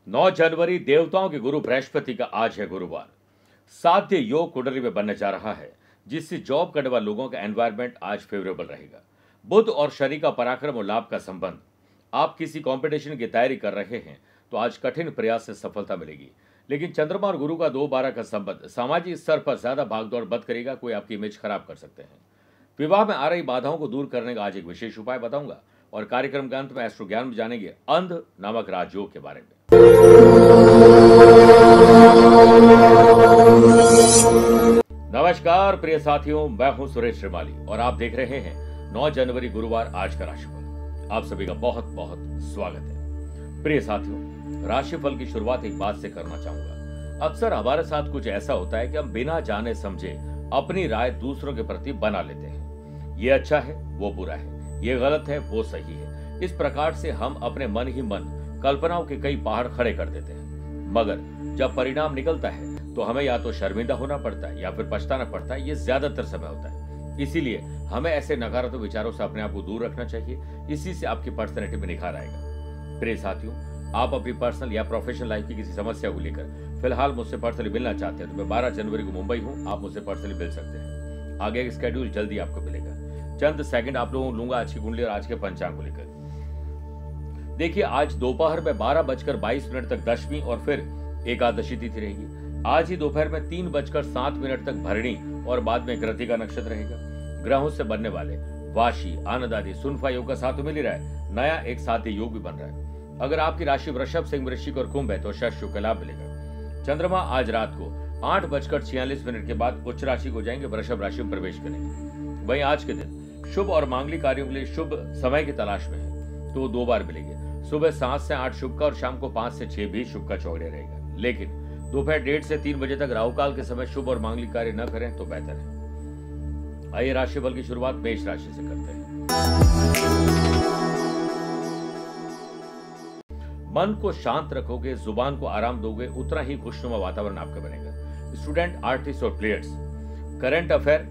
9 जनवरी देवताओं के गुरु बृहस्पति का आज है गुरुवार। साध्य योग कुंडली में बनने जा रहा है, जिससे जॉब करने वाले लोगों का एनवायरमेंट आज फेवरेबल रहेगा। बुध और शनि का पराक्रम और लाभ का संबंध। आप किसी कंपटीशन की तैयारी कर रहे हैं तो आज कठिन प्रयास से सफलता मिलेगी। लेकिन चंद्रमा और गुरु का 2-12 का संबंध सामाजिक स्तर पर ज्यादा भागदौड़ बंद करेगा, कोई आपकी इमेज खराब कर सकते हैं। विवाह में आ रही बाधाओं को दूर करने का आज एक विशेष उपाय बताऊंगा और कार्यक्रम के अंत में एस्ट्रो ज्ञान में जानेंगे अंध नामक राजयोग के बारे में। नमस्कार प्रिय साथियों, मैं हूं सुरेश श्रीमाली और आप देख रहे हैं 9 जनवरी गुरुवार आज का राशिफल। आप सभी का बहुत बहुत स्वागत है। प्रिय साथियों, राशिफल की शुरुआत एक बात से करना चाहूंगा। अक्सर हमारे साथ कुछ ऐसा होता है कि हम बिना जाने समझे अपनी राय दूसरों के प्रति बना लेते हैं। ये अच्छा है, वो बुरा है, ये गलत है, वो सही है। इस प्रकार से हम अपने मन ही मन कल्पनाओं के कई पहाड़ खड़े कर देते हैं, मगर जब परिणाम निकलता है तो हमें या तो शर्मिंदा होना पड़ता है या फिर पछताना पड़ता है। ये ज्यादातर समय होता है। इसीलिए हमें ऐसे नकारात्मक विचारों से अपने आप को दूर रखना चाहिए। इसी से आपकी पर्सनैलिटी में निखार आएगा। प्रिय साथियों, आप अपनी पर्सनल या प्रोफेशनल लाइफ की किसी समस्या को लेकर फिलहाल मुझसे पर्सनली मिलना चाहते हैं तो मैं 12 जनवरी को मुंबई हूँ, आप मुझसे पर्सनली मिल सकते हैं। आगे का स्केड्यूल जल्दी आपको मिलेगा। चंद सेकंड आप लोगों को लूंगा आज की कुंडली और आज के पंचांग को लेकर। देखिए, आज दोपहर में 12:22 तक दशमी और फिर एकादशी तिथि रहेगी। आज ही दोपहर में 3:07 तक भरणी और बाद में कृतिका नक्षत्र रहेगा। ग्रहों से बनने वाले वाशी, आनंद आदि, सुनफा योग का साथ मिल रहा है। नया एक साध्य योग भी बन रहा है। अगर आपकी राशि वृषभ, सिंह, वृश्चिक और कुंभ है तो शश का लाभ मिलेगा। चंद्रमा आज रात को 8:46 के बाद उच्च राशि को जाएंगे, वृषभ राशि में प्रवेश करेंगे। वहीं आज के दिन शुभ और मांगलिक कार्यों के लिए शुभ समय की तलाश में है तो 2 बार मिलेंगे। सुबह 7 से 8 शुभ का और शाम को 5 से 6 भी शुभ का चौड़े रहेगा। लेकिन दोपहर 1:30 से 3 बजे तक राहु काल के समय शुभ और मांगलिक कार्य न करें तो बेहतर है। आइए राशिफल की शुरुआत मेष राशि से करते हैं। मन को शांत रखोगे, जुबान को आराम दोगे, उतना ही खुशनुमा वातावरण आपका बनेगा। स्टूडेंट, आर्टिस्ट और players, current affair,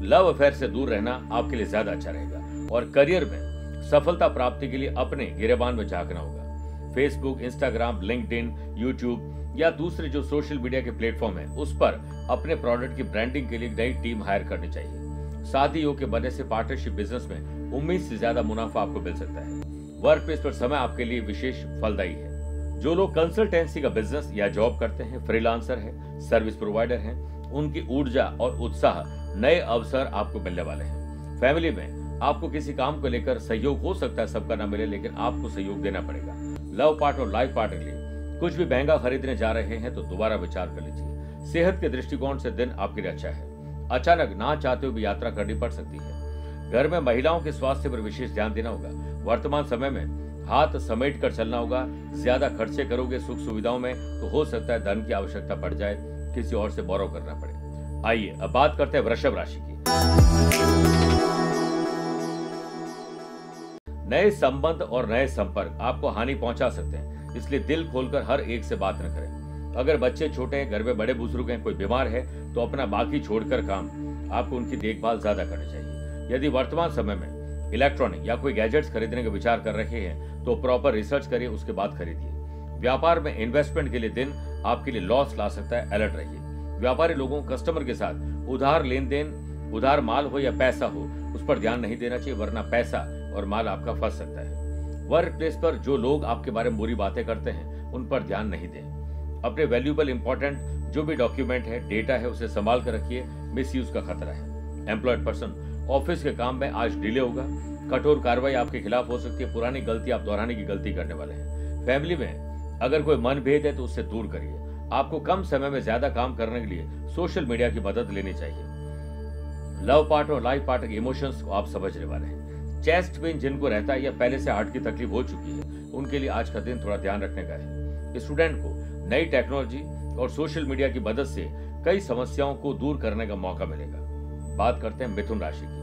love affair से दूर रहना आपके लिए ज्यादा अच्छा रहेगा। और करियर में सफलता प्राप्ति के लिए अपने गिरेबान में झांकना होगा। फेसबुक, इंस्टाग्राम, लिंक्डइन, यूट्यूब या दूसरे जो सोशल मीडिया के प्लेटफॉर्म है उस पर अपने प्रोडक्ट की ब्रांडिंग के लिए नई टीम हायर करनी चाहिए। शादी योग के बनने से पार्टनरशिप बिजनेस में उम्मीद से ज्यादा मुनाफा आपको मिल सकता है। वर्क प्लेस पर समय आपके लिए विशेष फलदायी है। जो लोग कंसल्टेंसी का बिजनेस या जॉब करते हैं, फ्रीलांसर है, सर्विस प्रोवाइडर हैं, उनकी ऊर्जा और उत्साह नए अवसर आपको मिलने वाले हैं। फैमिली में आपको किसी काम को लेकर सहयोग हो सकता है, सबका ना मिले, लेकिन आपको सहयोग देना पड़ेगा। लव पार्ट और लाइफ पार्ट के लिए कुछ भी महंगा खरीदने जा रहे हैं तो दोबारा विचार कर लीजिए। सेहत के दृष्टिकोण से दिन आपके लिए अच्छा है। अचानक ना चाहते हुए भी यात्रा करनी पड़ सकती है। घर में महिलाओं के स्वास्थ्य पर विशेष ध्यान देना होगा। वर्तमान समय में हाथ समेट कर चलना होगा। ज्यादा खर्चे करोगे सुख सुविधाओं में तो हो सकता है धन की आवश्यकता पड़ जाए, किसी और से बोरो करना पड़े। आइए अब बात करते हैं वृषभ राशि की। नए संबंध और नए संपर्क आपको हानि पहुंचा सकते हैं, इसलिए दिल खोलकर हर एक से बात न करें। अगर बच्चे छोटे हैं, घर में बड़े बुजुर्ग हैं, कोई बीमार है तो अपना बाकी छोड़कर काम आपको उनकी देखभाल ज्यादा करनी चाहिए। यदि वर्तमान समय में इलेक्ट्रॉनिक या कोई गैजेट्स खरीदने का विचार कर रहे हैं तो प्रॉपर रिसर्च करिए, उसके बाद खरीदिए। व्यापार में इन्वेस्टमेंट के लिए दिन आपके लिए लॉस ला सकता है, अलर्ट रहिए। व्यापारी लोगों कस्टमर के साथ उधार लेन देन, उधार माल हो या पैसा हो, उस पर ध्यान नहीं देना चाहिए, वरना पैसा और माल आपका फंस सकता है। वर्क प्लेस पर जो लोग आपके बारे में बुरी बातें करते हैं उन पर ध्यान नहीं दें। अपने वैल्यूएबल इंपॉर्टेंट जो भी डॉक्यूमेंट है, डेटा है, उसे संभाल कर रखिए, मिसयूज का खतरा है। एम्प्लॉयड पर्सन, ऑफिस के काम में आज डिले होगा। कठोर कार्रवाई आपके खिलाफ हो सकती है। पुरानी गलती आप दोहराने की गलती करने वाले हैं। फैमिली में अगर कोई मनभेद है तो उससे दूर करिए। आपको कम समय में ज्यादा काम करने के लिए सोशल मीडिया की मदद लेनी चाहिए। लव पार्ट और लाइफ पार्ट के इमोशंस को आप समझने वाले हैं। चेस्ट पेन जिनको रहता है या पहले से हार्ट की तकलीफ हो चुकी है, उनके लिए आज का दिन थोड़ा ध्यान रखने का है। स्टूडेंट को नई टेक्नोलॉजी और सोशल मीडिया की मदद से कई समस्याओं को दूर करने का मौका मिलेगा। बात करते हैं मिथुन राशि की।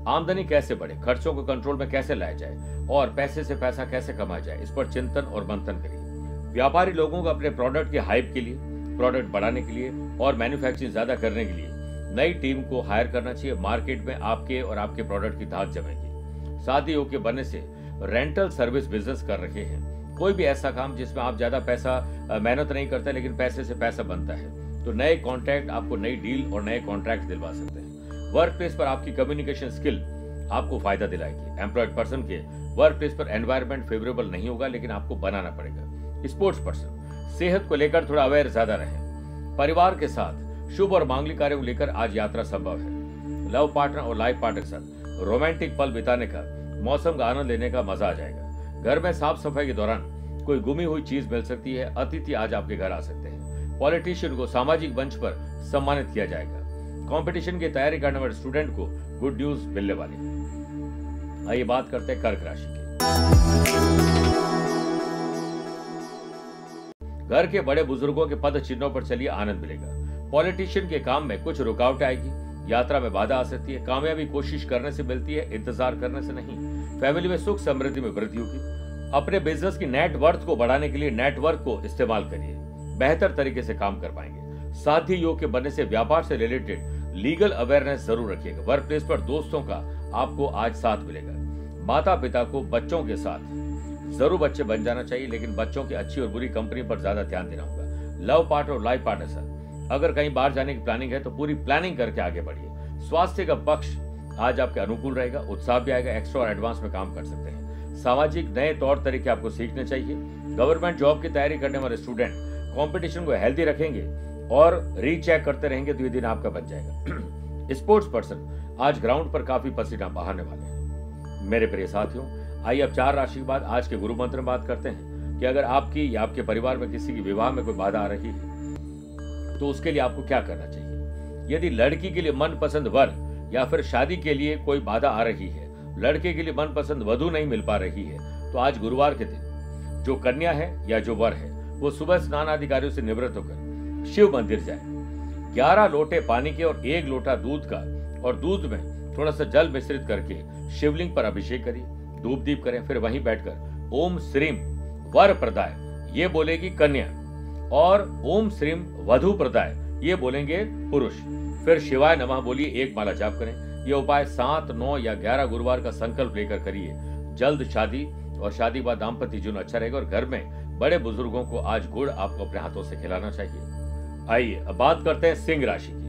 आमदनी कैसे बढ़े, खर्चों को कंट्रोल में कैसे लाया जाए और पैसे से पैसा कैसे कमाया जाए, इस पर चिंतन और मंथन करिए। व्यापारी लोगों को अपने प्रोडक्ट के हाइप के लिए, प्रोडक्ट बढ़ाने के लिए और मैन्युफैक्चरिंग ज्यादा करने के लिए नई टीम को हायर करना चाहिए। मार्केट में आपके और आपके प्रोडक्ट की धाक जमेगी। शादी योग के बनने से रेंटल सर्विस बिजनेस कर रहे हैं, कोई भी ऐसा काम जिसमें आप ज्यादा पैसा मेहनत नहीं करते लेकिन पैसे से पैसा बनता है, तो नए कॉन्ट्रैक्ट आपको नई डील और नए कॉन्ट्रैक्ट दिलवा सकते हैं। वर्क प्लेस पर आपकी कम्युनिकेशन स्किल आपको फायदा दिलाएगी। एम्प्लॉयड पर्सन के वर्क प्लेस पर एनवायरनमेंट फेवरेबल नहीं होगा लेकिन आपको बनाना पड़ेगा। स्पोर्ट्स पर्सन सेहत को लेकर थोड़ा अवेयर ज्यादा रहें। परिवार के साथ शुभ और मांगलिक कार्यों को लेकर आज यात्रा संभव है। लव पार्टनर और लाइफ पार्टनर के साथ रोमांटिक पल बिताने का, मौसम का आनंद लेने का मजा आ जाएगा। घर में साफ सफाई के दौरान कोई गुमी हुई चीज मिल सकती है। अतिथि आज आपके घर आ सकते हैं। पॉलिटिशियन को सामाजिक मंच पर सम्मानित किया जाएगा। कंपटीशन की तैयारी करने वाले स्टूडेंट को गुड न्यूज मिलने वाली है। आइए बात करते हैं कर्क राशि की। घर के बड़े बुजुर्गों के पद चिन्हों पर चलिए, आनंद मिलेगा। पॉलिटिशियन के काम में कुछ रुकावट आएगी। यात्रा में बाधा आ सकती है। कामयाबी कोशिश करने से मिलती है, इंतजार करने से नहीं। फैमिली में सुख समृद्धि में वृद्धि होगी। अपने बिजनेस की नेटवर्थ को बढ़ाने के लिए नेटवर्क को इस्तेमाल करिए, बेहतर तरीके से काम कर पाएंगे। साध्य योग के बनने से व्यापार से रिलेटेड लीगल अवेयरनेस जरूर रखिएगा। वर्क प्लेस पर दोस्तों का आपको आज साथ मिलेगा। माता पिता को बच्चों के साथ जरूर बच्चे बन जाना चाहिए, लेकिन बच्चों की अच्छी और बुरी कंपनी पर ज्यादा ध्यान देना होगा। लव पार्टनर और लाइफ पार्टनर साथ अगर कहीं बाहर जाने की प्लानिंग है तो पूरी प्लानिंग करके आगे बढ़िए। स्वास्थ्य का पक्ष आज आपके अनुकूल रहेगा। उत्साह भी आएगा। एक्स्ट्रा और एडवांस में काम कर सकते हैं। सामाजिक नए तौर तरीके आपको सीखने चाहिए। गवर्नमेंट जॉब की तैयारी करने वाले स्टूडेंट कंपटीशन को हेल्दी रखेंगे और रीचेक करते रहेंगे तो ये दिन आपका बन जाएगा। स्पोर्ट्स पर्सन आज ग्राउंड पर काफी पसीना बहाने वाले हैं। मेरे प्रिय साथियों, आइए अब 4 राशि के बाद आज के गुरु मंत्र में बात करते हैं कि अगर आपकी या आपके परिवार में किसी की विवाह में कोई बाधा आ रही है तो उसके लिए आपको क्या करना चाहिए। यदि लड़की के लिए मनपसंद वर या फिर शादी के लिए कोई बाधा आ रही है, लड़के के लिए मनपसंद वधु नहीं मिल पा रही है, तो आज गुरुवार के दिन जो कन्या है या जो वर है वो सुबह स्नान आदि कार्यों से निवृत्त होकर शिव मंदिर जाए। 11 लोटे पानी के और 1 लोटा दूध का, और दूध में थोड़ा सा जल मिश्रित करके शिवलिंग पर अभिषेक करिए, धूप दीप करें। फिर वहीं बैठकर ओम श्रीम वर प्रदाय ये बोलेगी कन्या, और ओम श्रीम वधु प्रदाय ये बोलेंगे पुरुष। फिर शिवाय नमः बोलिए, 1 माला जाप करें। यह उपाय 7, 9 या 11 गुरुवार का संकल्प लेकर करिए। जल्द शादी और शादी के बाद दाम्पत्य जीवन अच्छा रहेगा। और घर में बड़े बुजुर्गों को आज गुड़ आपको अपने हाथों से खिलाना चाहिए। आइए अब बात करते हैं सिंह राशि की।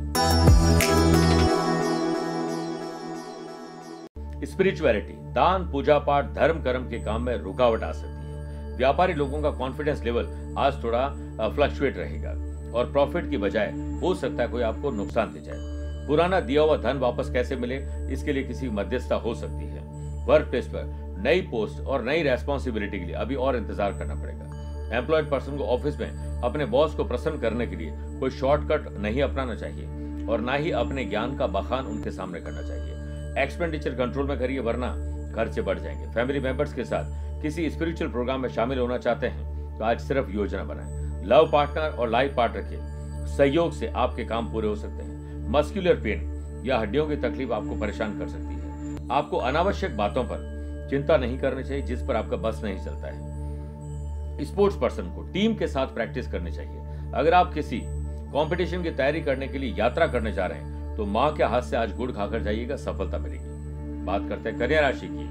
स्पिरिचुअलिटी, दान, पूजा पाठ, धर्म कर्म के काम में रुकावट आ सकती है। व्यापारी लोगों का कॉन्फिडेंस लेवल आज थोड़ा फ्लक्चुएट रहेगा और प्रॉफिट की बजाय हो सकता है कोई आपको नुकसान दे जाए। पुराना दिया हुआ धन वापस कैसे मिले, इसके लिए किसी मध्यस्थता हो सकती है। वर्क प्लेस पर नई पोस्ट और नई रेस्पॉन्सिबिलिटी के लिए अभी और इंतजार करना पड़ेगा। एम्प्लॉयड पर्सन को ऑफिस में अपने बॉस को प्रसन्न करने के लिए कोई शॉर्टकट नहीं अपनाना चाहिए और ना ही अपने ज्ञान का बखान उनके सामने करना चाहिए। एक्सपेंडिचर कंट्रोल में करिए, वरना खर्चे बढ़ जाएंगे। फैमिली मेंबर्स के साथ किसी स्पिरिचुअल प्रोग्राम में शामिल होना चाहते हैं तो आज सिर्फ योजना बनाएं। लव पार्टनर और लाइफ पार्टनर के सहयोग से आपके काम पूरे हो सकते हैं। मस्कुलर पेन या हड्डियों की तकलीफ आपको परेशान कर सकती है। आपको अनावश्यक बातों पर चिंता नहीं करनी चाहिए जिस पर आपका बस नहीं चलता है। स्पोर्ट्स पर्सन को टीम के साथ प्रैक्टिस करनी चाहिए। अगर आप किसी कंपटीशन की तैयारी करने के लिए यात्रा करने जा रहे हैं तो मां के हाथ से आज गुड़ खाकर जाइएगा, सफलता मिलेगी। बात करते हैं कन्या राशि की।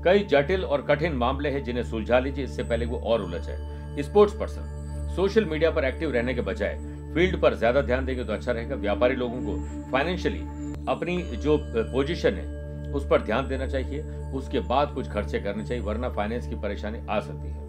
कई जटिल और कठिन मामले हैं जिन्हें सुलझा लीजिए, इससे पहले वो और उलझ जाए। स्पोर्ट्स पर्सन सोशल मीडिया पर एक्टिव रहने के बजाय फील्ड पर ज्यादा ध्यान देंगे तो अच्छा रहेगा। व्यापारी लोगों को फाइनेंशियली अपनी जो पोजीशन है उस पर ध्यान देना चाहिए, उसके बाद कुछ खर्चे करने चाहिए, वरना फाइनेंस की परेशानी आ सकती है।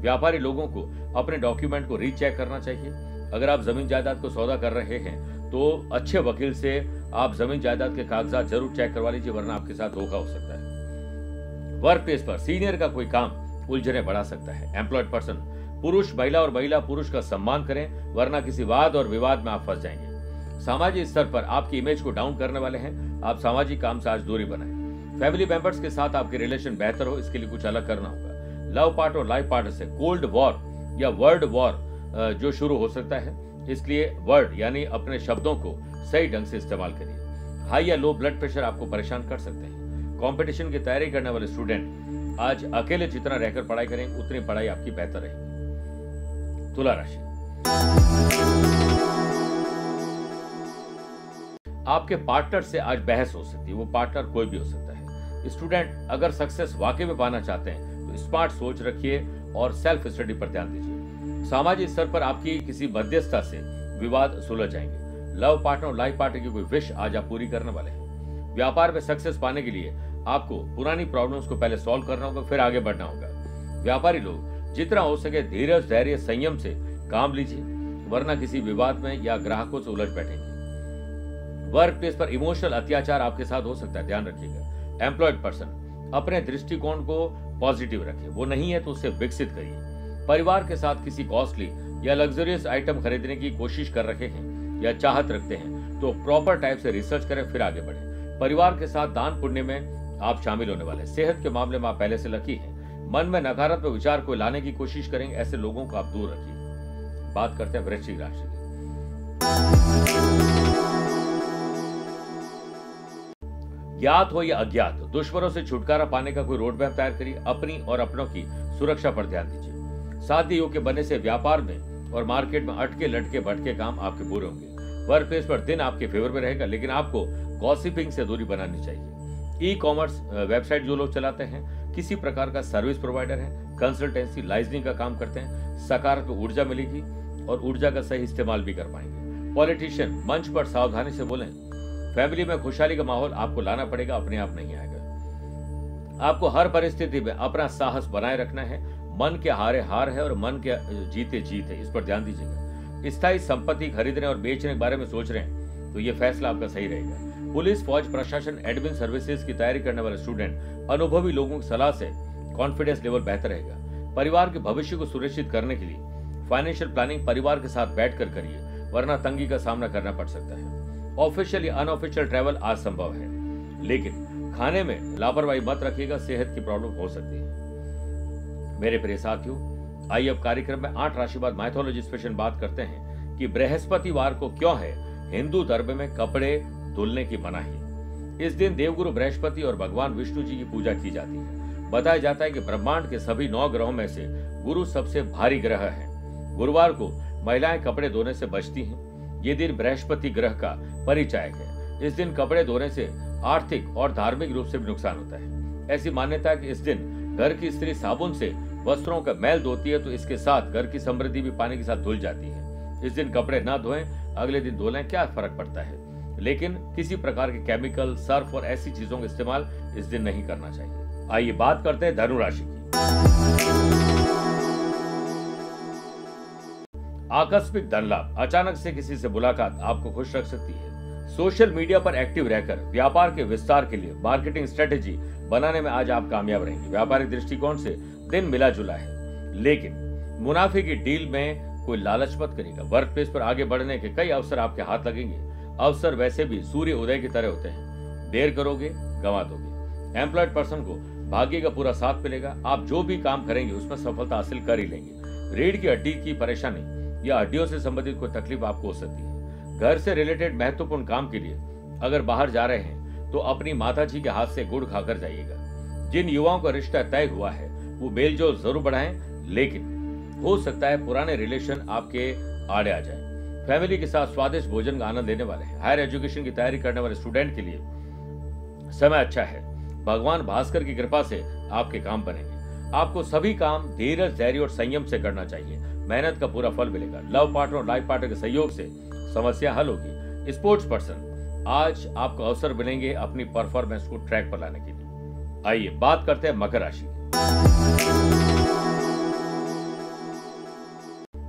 व्यापारी लोगों को अपने डॉक्यूमेंट को रीचेक करना चाहिए। अगर आप जमीन जायदाद को सौदा कर रहे हैं तो अच्छे वकील से आप जमीन जायदाद के कागजात जरूर चेक करवा लीजिए, वरना आपके साथ धोखा हो सकता है। वर्क प्लेस पर सीनियर का कोई काम उलझने बढ़ा सकता है। एम्प्लॉयड पर्सन पुरुष महिला और महिला पुरुष का सम्मान करें, वरना किसी वाद और विवाद में आप फंस जाएंगे। सामाजिक स्तर पर आपकी इमेज को डाउन करने वाले हैं, आप सामाजिक काम से आज दूरी बनाएं। फैमिली मेंबर्स के साथ आपके रिलेशन बेहतर हो, इसके लिए कुछ अलग करना होगा। लव पार्टनर और लाइफ पार्टनर से कोल्ड वॉर या वर्ड वॉर जो शुरू हो सकता है, इसलिए वर्ड यानी अपने शब्दों को सही ढंग से इस्तेमाल करिए। हाई या लो ब्लड प्रेशर आपको परेशान कर सकते हैं। कंपटीशन की तैयारी करने वाले स्टूडेंट आज अकेले जितना रहकर पढ़ाई करें उतनी पढ़ाई आपकी बेहतर रहेगी। तुला राशि, आपके पार्टनर से आज बहस हो सकती है, वो पार्टनर कोई भी हो सकता है। स्टूडेंट अगर सक्सेस वाकई में पाना चाहते हैं तो स्मार्ट सोच रखिए और सेल्फ स्टडी पर ध्यान दीजिए। सामाजिक स्तर पर आपकी किसी मध्यस्थता से विवाद सुलझ जाएंगे। लव पार्टनर और लाइफ पार्टनर की कोई विश आज आप पूरी करने वाले हैं। व्यापार में सक्सेस पाने के लिए आपको पुरानी प्रॉब्लम्स को पहले सॉल्व करना होगा, फिर आगे बढ़ना होगा। व्यापारी लोग जितना हो सके धीरज, धैर्य, संयम से काम लीजिए, वरना किसी विवाद में या ग्राहकों से उलझ बैठेंगे। वर्क प्लेस पर इमोशनल अत्याचार आपके साथ हो सकता है, ध्यान रखिएगा। एम्प्लॉयड पर्सन अपने दृष्टिकोण को पॉजिटिव रखें, वो नहीं है तो उसे विकसित करिए। परिवार के साथ किसी कॉस्टली या लग्जरियस आइटम खरीदने की कोशिश कर रहे हैं या चाहत रखते हैं तो प्रॉपर टाइप से रिसर्च करें, फिर आगे बढ़ें। परिवार के साथ दान पुण्य में आप शामिल होने वाले। सेहत के मामले में आप पहले से लकी हैं। मन में नकारात्मक विचार को लाने की कोशिश करेंगे, ऐसे लोगों को आप दूर रखिए। बात करते हैं वृश्चिक राशि की। ज्ञात हो या अज्ञात, दुश्मनों से छुटकारा पाने का कोई रोड मैप तैयार करिए। अपनी और अपनों की सुरक्षा पर ध्यान दीजिए। शादी योग के बनने से व्यापार में और मार्केट में अटके लटके भटके काम आपके पूरे होंगे। वर्क प्लेस पर दिन आपके फेवर में रहेगा, लेकिन आपको गॉसिपिंग से दूरी बनानी चाहिए। ई कॉमर्स वेबसाइट जो लोग चलाते हैं, किसी प्रकार का सर्विस प्रोवाइडर है, कंसल्टेंसी, लाइजनिंग का काम करते हैं, सकारात्मक ऊर्जा मिलेगी और ऊर्जा का सही इस्तेमाल भी कर पाएंगे। पॉलिटिशियन मंच पर सावधानी से बोलें। फैमिली में खुशहाली का माहौल आपको लाना पड़ेगा, अपने आप नहीं आएगा। आपको हर परिस्थिति में अपना साहस बनाए रखना है। मन के हारे हार है और मन के जीते जीत है, इस पर ध्यान दीजिएगा। स्थायी संपत्ति खरीदने और बेचने के बारे में सोच रहे हैं तो ये फैसला आपका सही रहेगा। पुलिस, फौज, प्रशासन, एडमिन सर्विसेज की तैयारी करने वाले स्टूडेंट अनुभवी लोगों की सलाह से कॉन्फिडेंस लेवल बेहतर रहेगा। परिवार के भविष्य को सुनिश्चित करने के लिए फाइनेंशियल प्लानिंग परिवार के साथ बैठकर करिए, वरना तंगी का सामना करना पड़ सकता है। ऑफिशियल या अनऑफिशियल ट्रैवल आज संभव है, लेकिन खाने में लापरवाही मत रखिएगा, सेहत की प्रॉब्लम हो सकती है। मेरे प्रिय साथियों, आइए अब कार्यक्रम में 8 राशिवार माइथोलॉजी स्पेशल बात करते हैं कि बृहस्पतिवार को क्यों है हिंदू धर्म में कपड़े धुलने की मनाही। इस दिन देवगुरु बृहस्पति और भगवान विष्णु जी की पूजा की जाती है। बताया जाता है कि ब्रह्मांड के सभी 9 ग्रहों में से गुरु सबसे भारी ग्रह है। गुरुवार को महिलाएं कपड़े धोने से बचती हैं। ये दिन बृहस्पति ग्रह का परिचायक है। इस दिन कपड़े धोने से आर्थिक और धार्मिक रूप से भी नुकसान होता है। ऐसी मान्यता है कि इस दिन घर की स्त्री साबुन से वस्त्रों का मैल धोती है तो इसके साथ घर की समृद्धि भी पानी के साथ धुल जाती है। इस दिन कपड़े न धोएं, अगले दिन धो लें, क्या फर्क पड़ता है। लेकिन किसी प्रकार के केमिकल, सर्फ और ऐसी चीजों का इस्तेमाल इस दिन नहीं करना चाहिए। आइए बात करते हैं धनु राशि की। आकस्मिक धन लाभ, अचानक से किसी से मुलाकात आपको खुश रख सकती है। सोशल मीडिया पर एक्टिव रहकर व्यापार के विस्तार के लिए मार्केटिंग स्ट्रेटेजी बनाने में आज आप कामयाब रहेंगे। व्यापारिक दृष्टिकोण से दिन मिला जुला है, लेकिन मुनाफे की डील में कोई लालच मत करिएगा। वर्क प्लेस पर आगे बढ़ने के कई अवसर आपके हाथ लगेंगे। अवसर वैसे भी सूर्य उदय की तरह होते हैं, देर करोगे गंवा दोगे। एम्प्लॉयड पर्सन को भाग्य का पूरा साथ मिलेगा। आप जो भी काम करेंगे उसमें सफलता हासिल कर ही लेंगे। रीढ़ की हड्डी की परेशानी या हड्डियों से संबंधित कोई तकलीफ आपको हो सकती है। घर से रिलेटेड महत्वपूर्ण काम के लिए अगर बाहर जा रहे हैं तो अपनी माता जी के हाथ से गुड़ खाकर जाइएगा। जिन युवाओं का रिश्ता तय हुआ है वो मेलजोल जरूर बढ़ाएं, लेकिन हो सकता है पुराने रिलेशन आपके आड़े आ जाए। फैमिली के साथ स्वादिष्ट भोजन का आनंद लेने वाले हैं। हायर एजुकेशन की तैयारी करने वाले स्टूडेंट के लिए समय अच्छा है। भगवान भास्कर की कृपा से आपके काम बनेंगे। आपको सभी काम धीरज, धैर्य और संयम से करना चाहिए। मेहनत का पूरा फल मिलेगा। लव पार्टनर और लाइफ पार्टनर के सहयोग से समस्या हल होगी। स्पोर्ट्स पर्सन, आज आपको अवसर मिलेंगे अपनी परफॉर्मेंस को ट्रैक पर लाने के लिए। आइए बात करते हैं मकर राशि।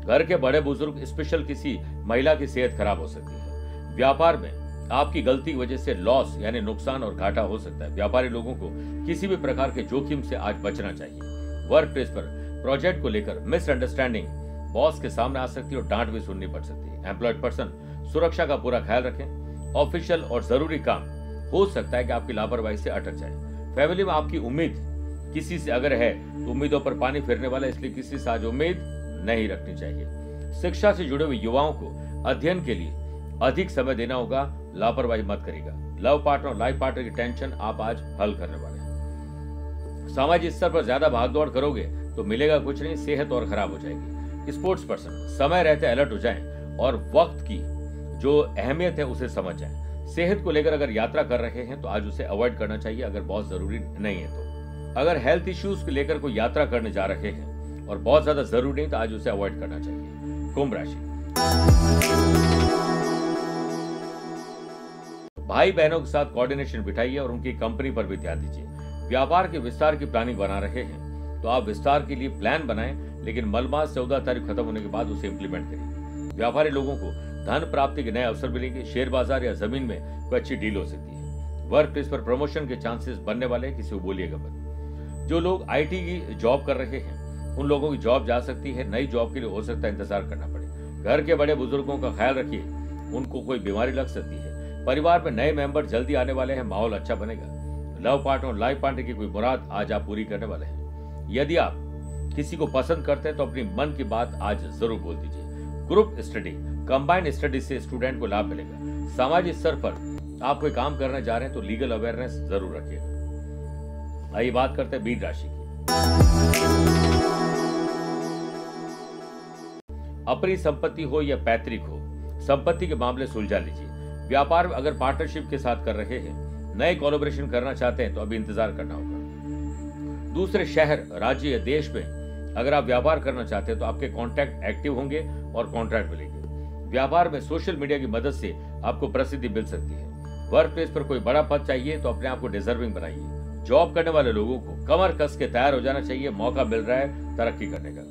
घर के बड़े बुजुर्ग, स्पेशल किसी महिला की सेहत खराब हो सकती है। व्यापार में आपकी गलती की वजह से लॉस यानी नुकसान और घाटा हो सकता है। व्यापारी लोगों को किसी भी प्रकार के जोखिम से आज बचना चाहिए। वर्क प्लेस पर प्रोजेक्ट को लेकर मिसअंडरस्टैंडिंग बॉस के सामने आ सकती है और डांट भी सुननी पड़ सकती है। एम्प्लॉयड पर्सन, सुरक्षा का पूरा ख्याल रखें। ऑफिशियल और जरूरी काम हो सकता है कि आपकी लापरवाही से अटक जाए। फैमिली में आपकी उम्मीद किसी से अगर है तो उम्मीदों पर पानी फिरने वाला, इसलिए किसी से आज उम्मीद नहीं रखनी चाहिए। शिक्षा से जुड़े हुए युवाओं को अध्ययन के लिए अधिक समय देना होगा, लापरवाही मत करिएगा। लव पार्टनर और लाइफ पार्टनर की टेंशन आप आज हल करने वाले हैं। सामाजिक स्तर पर ज्यादा भागदौड़ करोगे तो मिलेगा कुछ नहीं, सेहत और खराब हो जाएगी। स्पोर्ट्स पर्सन, समय रहते अलर्ट हो जाएं और वक्त की जो अहमियत है उसे समझ जाएं। सेहत को लेकर अगर यात्रा कर रहे हैं तो आज उसे अवॉइड करना चाहिए अगर बहुत जरूरी नहीं है तो। अगर हेल्थ इश्यूज को लेकर कोई यात्रा करने जा रहे हैं और बहुत ज्यादा जरूरी नहीं तो आज उसे अवॉइड करना चाहिए। कुंभ राशि, भाई बहनों के साथ कोऑर्डिनेशन बिठाइए और उनकी कंपनी पर भी ध्यान दीजिए। व्यापार के विस्तार की प्लानिंग बना रहे हैं तो आप विस्तार के लिए प्लान बनाएं, लेकिन मलमास 14 तारीख खत्म होने के बाद उसे इंप्लीमेंट करिए। व्यापारी लोगों को धन प्राप्ति के नए अवसर मिलेंगे। शेयर बाजार या जमीन में कोई अच्छी डील हो सकती है। वर्क प्लेस पर प्रमोशन के चांसेस बनने वाले हैं, किसी को बोलिएगा मत। जो लोग आईटी की जॉब कर रहे हैं उन लोगों की जॉब जा सकती है। नई जॉब के लिए हो सकता है इंतजार करना पड़े। घर के बड़े बुजुर्गों का ख्याल रखिए, उनको कोई बीमारी लग सकती है। परिवार में नए मेंबर जल्दी आने वाले हैं, माहौल अच्छा बनेगा। लव पार्टनर और लाइफ पार्टनर की कोई मुराद आज आप पूरी करने वाले हैं। यदि आप किसी को पसंद करते हैं तो अपनी मन की बात आज जरूर बोल दीजिए। ग्रुप स्टडी, कंबाइंड स्टडी से स्टूडेंट को लाभ मिलेगा। सामाजिक स्तर पर आप कोई काम करने जा रहे हैं तो लीगल अवेयरनेस जरूर रखिएगा। आइए बात करते हैं मीन राशि की। अपनी संपत्ति हो या पैतृक हो, संपत्ति के मामले सुलझा लीजिए। व्यापार में अगर पार्टनरशिप के साथ कर रहे हैं, नए कोलैबोरेशन करना चाहते हैं तो अभी इंतजार करना होगा। दूसरे शहर, राज्य या देश में अगर आप व्यापार करना चाहते हैं तो आपके कॉन्टैक्ट एक्टिव होंगे और कॉन्ट्रैक्ट मिलेंगे। व्यापार में सोशल मीडिया की मदद से आपको प्रसिद्धि मिल सकती है। वर्क प्लेस पर कोई बड़ा पद चाहिए तो अपने आप को डिजर्विंग बनाइए। जॉब करने वाले लोगों को कमर कस के तैयार हो जाना चाहिए, मौका मिल रहा है तरक्की करने का।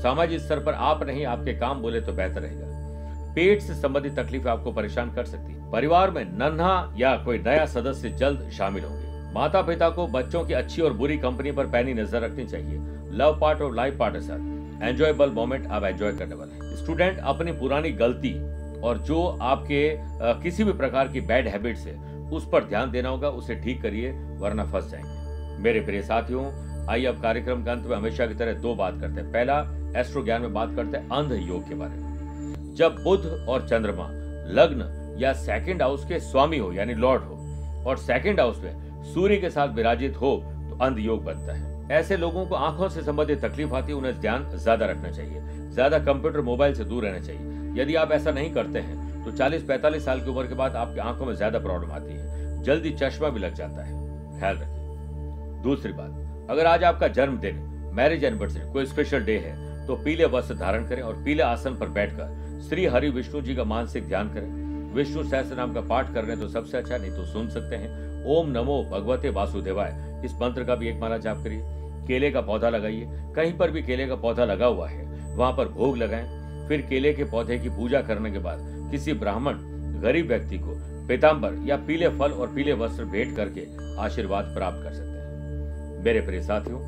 सामाजिक स्तर पर आप नहीं आपके काम बोले तो बेहतर रहेगा। पेट से संबंधित तकलीफ आपको परेशान कर सकती है। परिवार में नन्हा या कोई नया सदस्य जल्द शामिल होंगे। माता पिता को बच्चों की अच्छी और बुरी कंपनी पर पैनी नजर रखनी चाहिए। लव पार्टनर और लाइफ पार्टनर साथ एंजॉयबल मोमेंट आप एंजॉय करने वाले हैं। स्टूडेंट अपनी पुरानी गलती और जो आपके किसी भी प्रकार की बैड हैबिट्स है उस पर ध्यान देना होगा, उसे ठीक करिए वरना फंस जाएंगे। मेरे प्रिय साथियों, आइए अब कार्यक्रम के अंत में हमेशा की तरह दो बात करते हैं। पहला, एस्ट्रो ज्ञान में बात करते हैं अंध योग के बारे में। जब बुध और चंद्रमा लग्न या सेकंड हाउस के स्वामी हो यानी लॉर्ड हो और सेकंड हाउस में सूर्य के साथ विराजित हो तो अंध योग बनता है। ऐसे लोगों को आंखों से संबंधित तकलीफ आती है, उन्हें ध्यान ज्यादा रखना चाहिए। ज्यादा कंप्यूटर मोबाइल से दूर रहना चाहिए। यदि आप ऐसा नहीं करते हैं तो 40-45 साल की उम्र के बाद आपकी आंखों में ज्यादा प्रॉब्लम आती है, जल्दी चश्मा भी लग जाता है, ख्याल रखिए। दूसरी बात, अगर आज आपका जन्मदिन, मैरिज एनिवर्सरी, कोई स्पेशल डे है तो पीले वस्त्र धारण करें और पीले आसन पर बैठकर श्री हरि विष्णु जी का मानसिक ध्यान करें। विष्णु सहस्त्र नाम का पाठ करने तो सबसे अच्छा, नहीं तो सुन सकते हैं ओम नमो भगवते वासुदेवाय, इस मंत्र का भी एक माला जाप करिए। केले का पौधा लगाइए। कहीं पर भी केले का पौधा लगा हुआ है वहां पर भोग लगाएं। फिर केले के पौधे की पूजा करने के बाद किसी ब्राह्मण गरीब व्यक्ति को पीतांबर या पीले फल और पीले वस्त्र भेंट करके आशीर्वाद प्राप्त कर सकते हैं। मेरे प्रिय साथियों,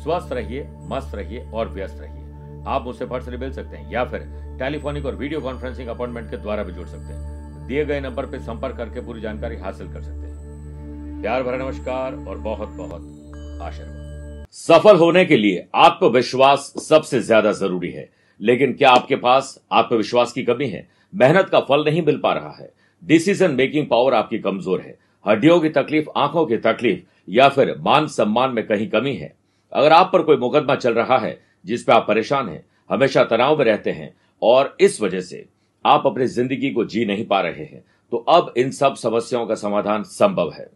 स्वस्थ रहिए, मस्त रहिए और व्यस्त रहिए। आप मुझसे पर्सनली मिल सकते हैं या फिर टेलीफोनिक और वीडियो कॉन्फ्रेंसिंग अपॉइंटमेंट के द्वारा भी जुड़ सकते हैं। दिए गए नंबर पर संपर्क करके पूरी जानकारी हासिल कर सकते हैं। प्यार भरा नमस्कार और बहुत बहुत आशीर्वाद। सफल होने के लिए आत्मविश्वास सबसे ज्यादा जरूरी है, लेकिन क्या आपके पास आत्मविश्वास की कमी है? मेहनत का फल नहीं मिल पा रहा है? डिसीजन मेकिंग पावर आपकी कमजोर है? हड्डियों की तकलीफ, आंखों की तकलीफ या फिर मान सम्मान में कहीं कमी है? अगर आप पर कोई मुकदमा चल रहा है जिस पे आप परेशान हैं, हमेशा तनाव में रहते हैं और इस वजह से आप अपनी जिंदगी को जी नहीं पा रहे हैं, तो अब इन सब समस्याओं का समाधान संभव है।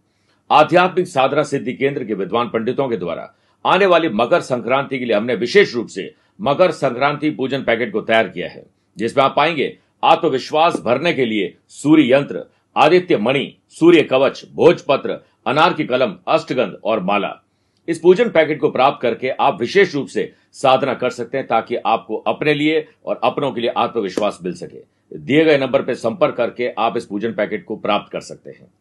आध्यात्मिक साधना सिद्धि केंद्र के विद्वान पंडितों के द्वारा आने वाली मकर संक्रांति के लिए हमने विशेष रूप से मकर संक्रांति पूजन पैकेट को तैयार किया है, जिसमें आप पाएंगे आत्मविश्वास भरने के लिए सूर्य यंत्र, आदित्य मणि, सूर्य कवच, भोजपत्र, अनार की कलम, अष्टगंध और माला। इस पूजन पैकेट को प्राप्त करके आप विशेष रूप से साधना कर सकते हैं ताकि आपको अपने लिए और अपनों के लिए आत्मविश्वास मिल सके। दिए गए नंबर पर संपर्क करके आप इस पूजन पैकेट को प्राप्त कर सकते हैं।